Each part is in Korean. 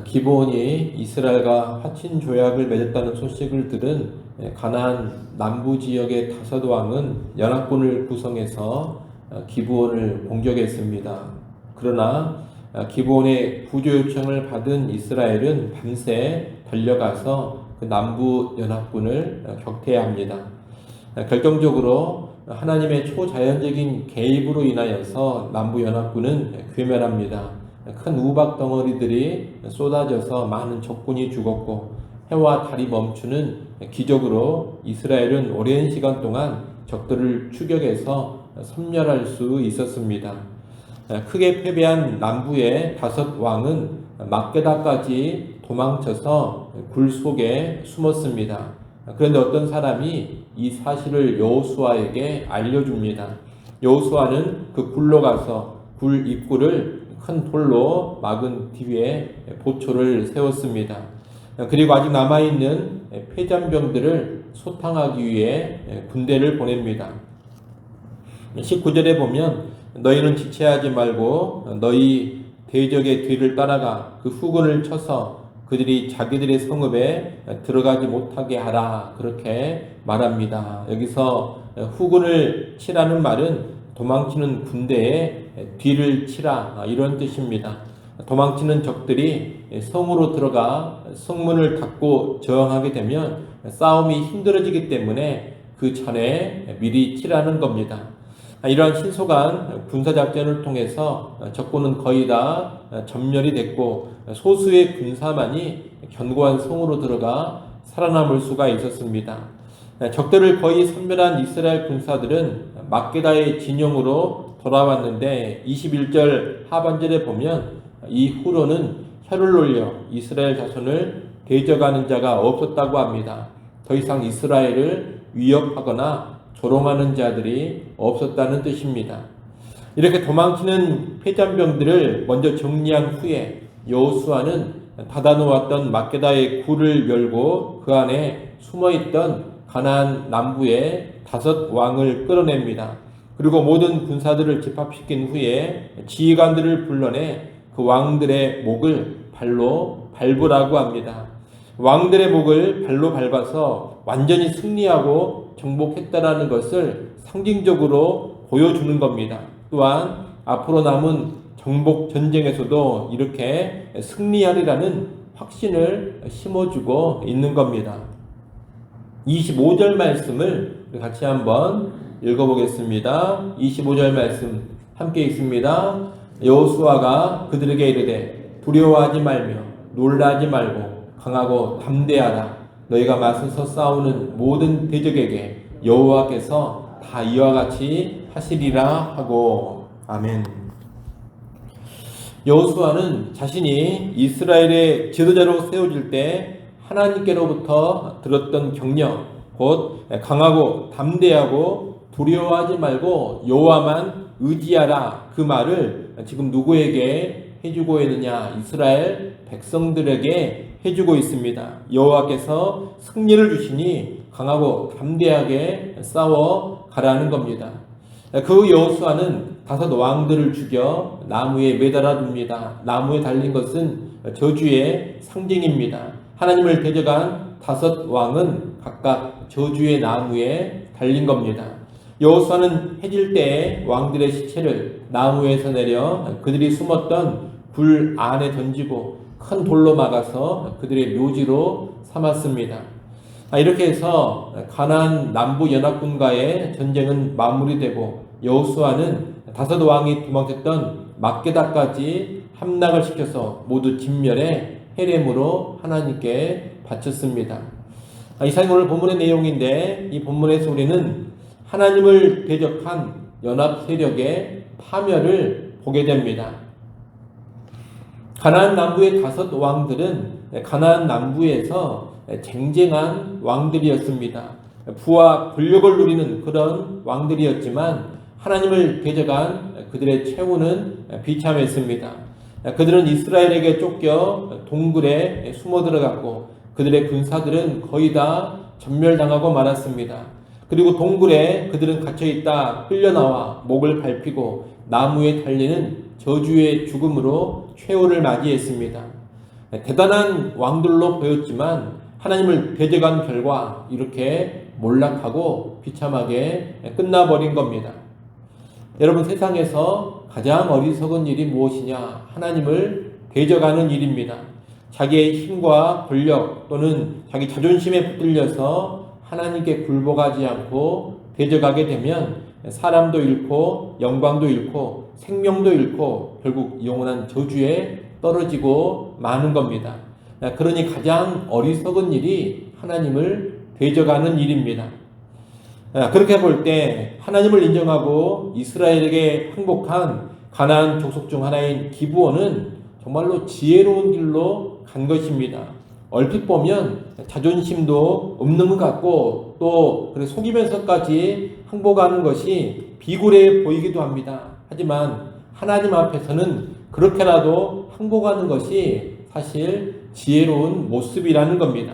기브온이 이스라엘과 화친 조약을 맺었다는 소식을 들은 가나안 남부 지역의 다섯 왕은 연합군을 구성해서 기브온을 공격했습니다. 그러나 기브온의 구조 요청을 받은 이스라엘은 밤새 달려가서 그 남부 연합군을 격퇴해야 합니다. 결정적으로 하나님의 초자연적인 개입으로 인하여서 남부 연합군은 괴멸합니다. 큰 우박 덩어리들이 쏟아져서 많은 적군이 죽었고 해와 달이 멈추는 기적으로 이스라엘은 오랜 시간 동안 적들을 추격해서 섬멸할 수 있었습니다. 크게 패배한 남부의 다섯 왕은 막게다까지 도망쳐서 굴 속에 숨었습니다. 그런데 어떤 사람이 이 사실을 여호수아에게 알려줍니다. 여호수아는 그 굴로 가서 굴 입구를 큰 돌로 막은 뒤에 보초를 세웠습니다. 그리고 아직 남아있는 패잔병들을 소탕하기 위해 군대를 보냅니다. 19절에 보면 너희는 지체하지 말고 너희 대적의 뒤를 따라가 그 후군을 쳐서 그들이 자기들의 성읍에 들어가지 못하게 하라, 그렇게 말합니다. 여기서 후군을 치라는 말은 도망치는 군대의 뒤를 치라, 이런 뜻입니다. 도망치는 적들이 성으로 들어가 성문을 닫고 저항하게 되면 싸움이 힘들어지기 때문에 그 전에 미리 치라는 겁니다. 이러한 신속한 군사작전을 통해서 적군은 거의 다 전멸이 됐고 소수의 군사만이 견고한 성으로 들어가 살아남을 수가 있었습니다. 적들을 거의 섬멸한 이스라엘 군사들은 막게다의 진영으로 돌아왔는데 21절 하반절에 보면 이후로는 혀를 올려 이스라엘 자손을 대적하는 자가 없었다고 합니다. 더 이상 이스라엘을 위협하거나 조롱하는 자들이 없었다는 뜻입니다. 이렇게 도망치는 패잔병들을 먼저 정리한 후에 여호수아는 닫아놓았던 막게다의 굴을 열고 그 안에 숨어있던 가나안 남부의 다섯 왕을 끌어냅니다. 그리고 모든 군사들을 집합시킨 후에 지휘관들을 불러내 그 왕들의 목을 발로 밟으라고 합니다. 왕들의 목을 발로 밟아서 완전히 승리하고 정복했다라는 것을 상징적으로 보여주는 겁니다. 또한 앞으로 남은 정복 전쟁에서도 이렇게 승리하리라는 확신을 심어주고 있는 겁니다. 25절 말씀을 같이 한번 읽어보겠습니다. 25절 말씀 함께 읽습니다. 여호수아가 그들에게 이르되 두려워하지 말며 놀라지 말고 강하고 담대하라. 너희가 맞서서 싸우는 모든 대적에게 여호와께서 다 이와 같이 하시리라 하고. 아멘. 여호수아는 자신이 이스라엘의 지도자로 세워질 때 하나님께로부터 들었던 경력, 곧 강하고 담대하고 두려워하지 말고 여호와만 의지하라, 그 말을 지금 누구에게 해주고 있느냐? 이스라엘 백성들에게 해주고 있습니다. 여호와께서 승리를 주시니 강하고 담대하게 싸워 가라는 겁니다. 그 여호수아는 다섯 왕들을 죽여 나무에 매달아 둡니다. 나무에 달린 것은 저주의 상징입니다. 하나님을 대적한 다섯 왕은 각각 저주의 나무에 달린 겁니다. 여호수아는 해질 때에 왕들의 시체를 나무에서 내려 그들이 숨었던 굴 안에 던지고 큰 돌로 막아서 그들의 묘지로 삼았습니다. 이렇게 해서 가나안 남부 연합군과의 전쟁은 마무리되고 여호수아는 다섯 왕이 도망쳤던 막게다까지 함락을 시켜서 모두 진멸해 헤렘으로 하나님께 바쳤습니다. 이상이 오늘 본문의 내용인데, 이 본문에서 우리는 하나님을 대적한 연합 세력의 파멸을 보게 됩니다. 가나안 남부의 다섯 왕들은 가나안 남부에서 쟁쟁한 왕들이었습니다. 부와 권력을 누리는 그런 왕들이었지만 하나님을 대적한 그들의 최후는 비참했습니다. 그들은 이스라엘에게 쫓겨 동굴에 숨어 들어갔고 그들의 군사들은 거의 다 전멸당하고 말았습니다. 그리고 동굴에 그들은 갇혀있다 끌려나와 목을 밟히고 나무에 달리는 저주의 죽음으로 최후를 맞이했습니다. 대단한 왕들로 보였지만 하나님을 대적한 결과 이렇게 몰락하고 비참하게 끝나버린 겁니다. 여러분, 세상에서 가장 어리석은 일이 무엇이냐? 하나님을 대적하는 일입니다. 자기의 힘과 권력 또는 자기 자존심에 붙들려서 하나님께 굴복하지 않고 대적하게 되면 사람도 잃고 영광도 잃고 생명도 잃고 결국 영원한 저주에 떨어지고 마는 겁니다. 그러니 가장 어리석은 일이 하나님을 대적하는 일입니다. 그렇게 볼 때 하나님을 인정하고 이스라엘에게 항복한 가나안 족속 중 하나인 기브온은 정말로 지혜로운 길로 간 것입니다. 얼핏 보면 자존심도 없는 것 같고 또 속이면서까지 항복하는 것이 비굴해 보이기도 합니다. 하지만 하나님 앞에서는 그렇게라도 항복하는 것이 사실 지혜로운 모습이라는 겁니다.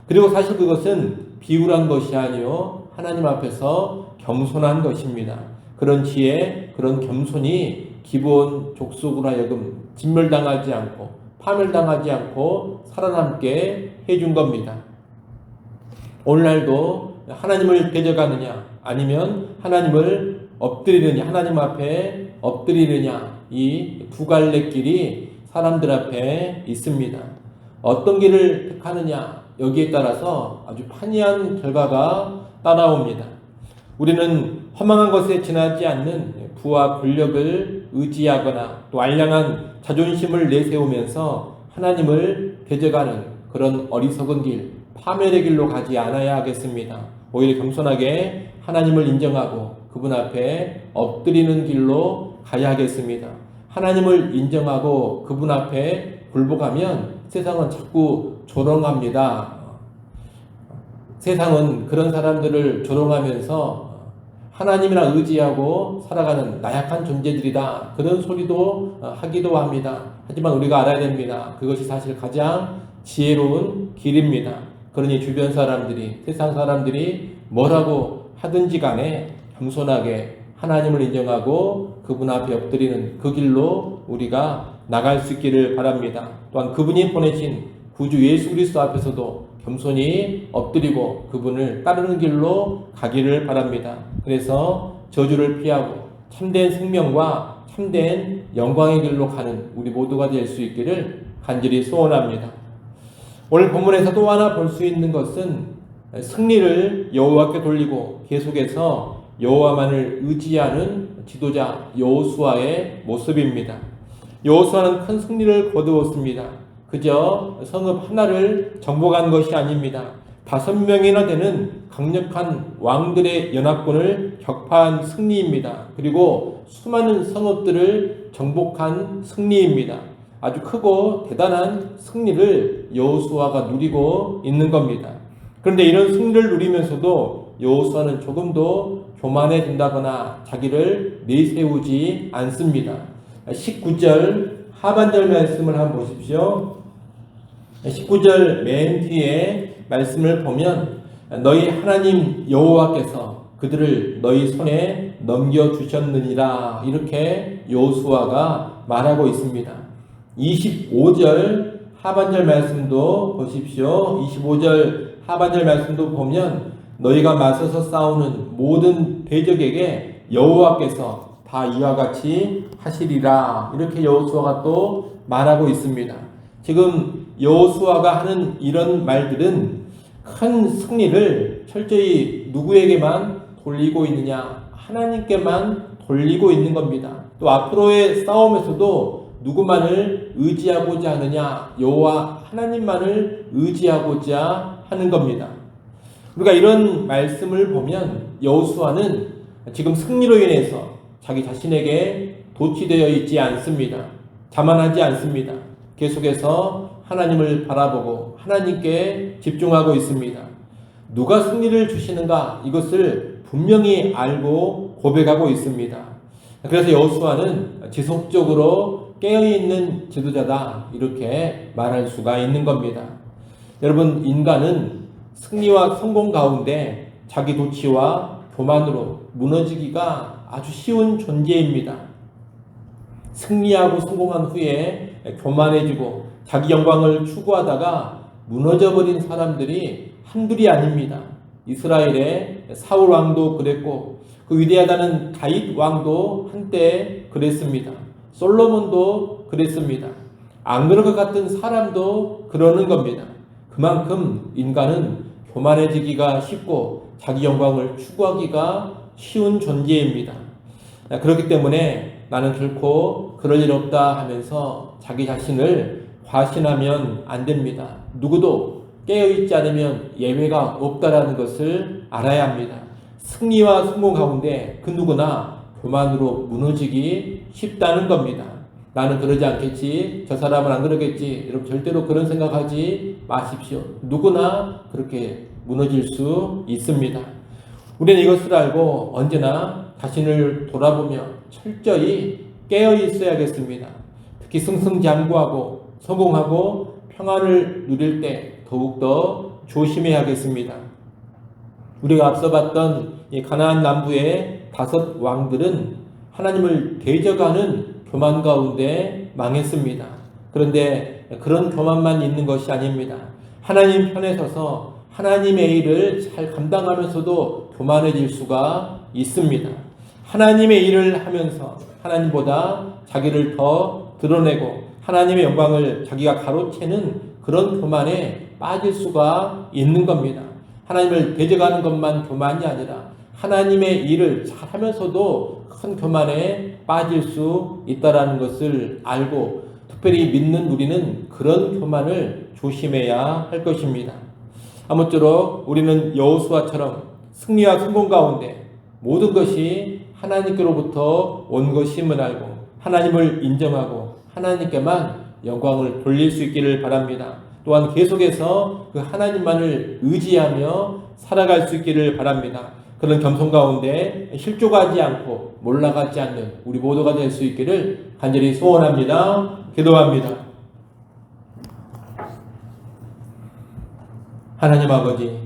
그리고 사실 그것은 비굴한 것이 아니요 하나님 앞에서 겸손한 것입니다. 그런 지혜, 그런 겸손이 기브온 족속으로 하여금 진멸당하지 않고 파멸당하지 않고 살아남게 해준 겁니다. 오늘날도 하나님을 대적하느냐 아니면 하나님을 엎드리느냐, 하나님 앞에 엎드리느냐, 이 두 갈래 길이 사람들 앞에 있습니다. 어떤 길을 택하느냐 여기에 따라서 아주 판이한 결과가 따라옵니다. 우리는 허망한 것에 지나지 않는 부와 권력을 의지하거나 또 알량한 자존심을 내세우면서 하나님을 대적하는 그런 어리석은 길, 파멸의 길로 가지 않아야 하겠습니다. 오히려 겸손하게 하나님을 인정하고 그분 앞에 엎드리는 길로 가야 하겠습니다. 하나님을 인정하고 그분 앞에 굴복하면 세상은 자꾸 조롱합니다. 세상은 그런 사람들을 조롱하면서 하나님이나 의지하고 살아가는 나약한 존재들이다, 그런 소리도 하기도 합니다. 하지만 우리가 알아야 됩니다. 그것이 사실 가장 지혜로운 길입니다. 그러니 주변 사람들이, 세상 사람들이 뭐라고 하든지 간에 겸손하게 하나님을 인정하고 그분 앞에 엎드리는 그 길로 우리가 나갈 수 있기를 바랍니다. 또한 그분이 보내신 구주 예수 그리스도 앞에서도 겸손히 엎드리고 그분을 따르는 길로 가기를 바랍니다. 그래서 저주를 피하고 참된 생명과 참된 영광의 길로 가는 우리 모두가 될 수 있기를 간절히 소원합니다. 오늘 본문에서 또 하나 볼 수 있는 것은 승리를 여호와께 돌리고 계속해서 여호와만을 의지하는 지도자 여호수아의 모습입니다. 여호수아는 큰 승리를 거두었습니다. 그저 성읍 하나를 정복한 것이 아닙니다. 5명이나 되는 강력한 왕들의 연합군을 격파한 승리입니다. 그리고 수많은 성읍들을 정복한 승리입니다. 아주 크고 대단한 승리를 여호수아가 누리고 있는 겁니다. 그런데 이런 승리를 누리면서도 여호수아는 조금도 교만해진다거나 자기를 내세우지 않습니다. 19절 하반절 말씀을 한번 보십시오. 19절 맨 뒤에 말씀을 보면 너희 하나님 여호와께서 그들을 너희 손에 넘겨주셨느니라, 이렇게 여호수아가 말하고 있습니다. 25절 하반절 말씀도 보십시오. 25절 하반절 말씀도 보면 너희가 맞서서 싸우는 모든 대적에게 여호와께서 다 이와 같이 하시리라, 이렇게 여호수아가 또 말하고 있습니다. 지금 여호수아가 하는 이런 말들은 큰 승리를 철저히 누구에게만 돌리고 있느냐? 하나님께만 돌리고 있는 겁니다. 또 앞으로의 싸움에서도 누구만을 의지하고자 하느냐? 여호와 하나님만을 의지하고자 하는 겁니다. 우리가 이런 말씀을 보면 여호수아는 지금 승리로 인해서 자기 자신에게 도취되어 있지 않습니다. 자만하지 않습니다. 계속해서 하나님을 바라보고 하나님께 집중하고 있습니다. 누가 승리를 주시는가? 이것을 분명히 알고 고백하고 있습니다. 그래서 여호수아는 지속적으로 깨어있는 지도자다, 이렇게 말할 수가 있는 겁니다. 여러분, 인간은 승리와 성공 가운데 자기 도취와 교만으로 무너지기가 아주 쉬운 존재입니다. 승리하고 성공한 후에 교만해지고 자기 영광을 추구하다가 무너져버린 사람들이 한둘이 아닙니다. 이스라엘의 사울 왕도 그랬고 그 위대하다는 다윗 왕도 한때 그랬습니다. 솔로몬도 그랬습니다. 안 그럴 것 같은 사람도 그러는 겁니다. 그만큼 인간은 교만해지기가 쉽고 자기 영광을 추구하기가 쉬운 존재입니다. 그렇기 때문에 나는 결코 그럴 일 없다 하면서 자기 자신을 과신하면 안 됩니다. 누구도 깨어있지 않으면 예외가 없다라는 것을 알아야 합니다. 승리와 성공 가운데 그 누구나 교만으로 무너지기 쉽다는 겁니다. 나는 그러지 않겠지, 저 사람은 안 그러겠지, 여러분 절대로 그런 생각하지 마십시오. 누구나 그렇게 무너질 수 있습니다. 우리는 이것을 알고 언제나 자신을 돌아보며 철저히 깨어 있어야겠습니다. 특히 승승장구하고 성공하고 평안을 누릴 때 더욱더 조심해야겠습니다. 우리가 앞서 봤던 이 가나안 남부의 5 왕들은 하나님을 대적하는 교만 가운데 망했습니다. 그런데 그런 교만만 있는 것이 아닙니다. 하나님 편에 서서 하나님의 일을 잘 감당하면서도 교만해질 수가 있습니다. 하나님의 일을 하면서 하나님보다 자기를 더 드러내고 하나님의 영광을 자기가 가로채는 그런 교만에 빠질 수가 있는 겁니다. 하나님을 대적하는 것만 교만이 아니라 하나님의 일을 잘 하면서도 큰 교만에 빠질 수 있다는 것을 알고 특별히 믿는 우리는 그런 교만을 조심해야 할 것입니다. 아무쪼록 우리는 여호수아처럼 승리와 성공 가운데 모든 것이 하나님께로부터 온 것임을 알고 하나님을 인정하고 하나님께만 영광을 돌릴 수 있기를 바랍니다. 또한 계속해서 그 하나님만을 의지하며 살아갈 수 있기를 바랍니다. 그런 겸손 가운데 실족하지 않고 몰락하지 않는 우리 모두가 될 수 있기를 간절히 소원합니다. 기도합니다. 하나님 아버지,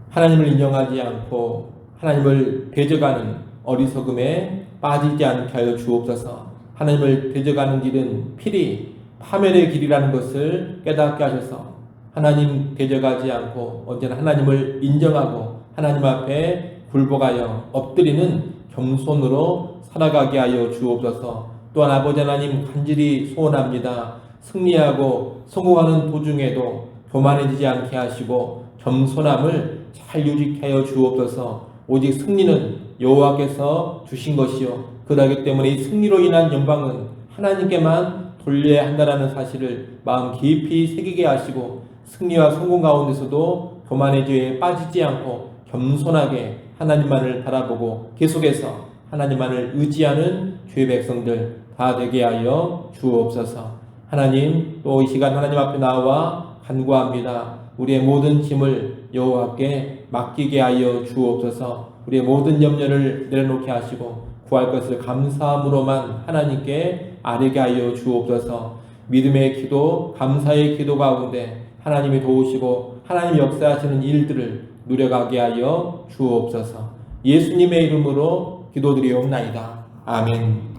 하나님을 인정하지 않고 하나님을 대적하는 어리석음에 빠지지 않게 하여 주옵소서. 하나님을 대적하는 길은 필히 파멸의 길이라는 것을 깨닫게 하셔서 하나님 대적하지 않고 언제나 하나님을 인정하고 하나님 앞에 굴복하여 엎드리는 겸손으로 살아가게 하여 주옵소서. 또한 아버지 하나님 간절히 소원합니다. 승리하고 성공하는 도중에도 교만해지지 않게 하시고 겸손함을 잘 유지케 하여 주옵소서. 오직 승리는 여호와께서 주신 것이요 그러기 때문에 이 승리로 인한 영광은 하나님께만 돌려야 한다는 사실을 마음 깊이 새기게 하시고 승리와 성공 가운데서도 교만의 죄에 빠지지 않고 겸손하게 하나님만을 바라보고 계속해서 하나님만을 의지하는 주의 백성들 다 되게 하여 주옵소서. 하나님, 또 이 시간 하나님 앞에 나와 간구합니다. 우리의 모든 짐을 여호와께 맡기게 하여 주옵소서. 우리의 모든 염려를 내려놓게 하시고 구할 것을 감사함으로만 하나님께 아뢰게 하여 주옵소서. 믿음의 기도, 감사의 기도 가운데 하나님이 도우시고 하나님 역사하시는 일들을 누려가게 하여 주옵소서. 예수님의 이름으로 기도드리옵나이다. 아멘.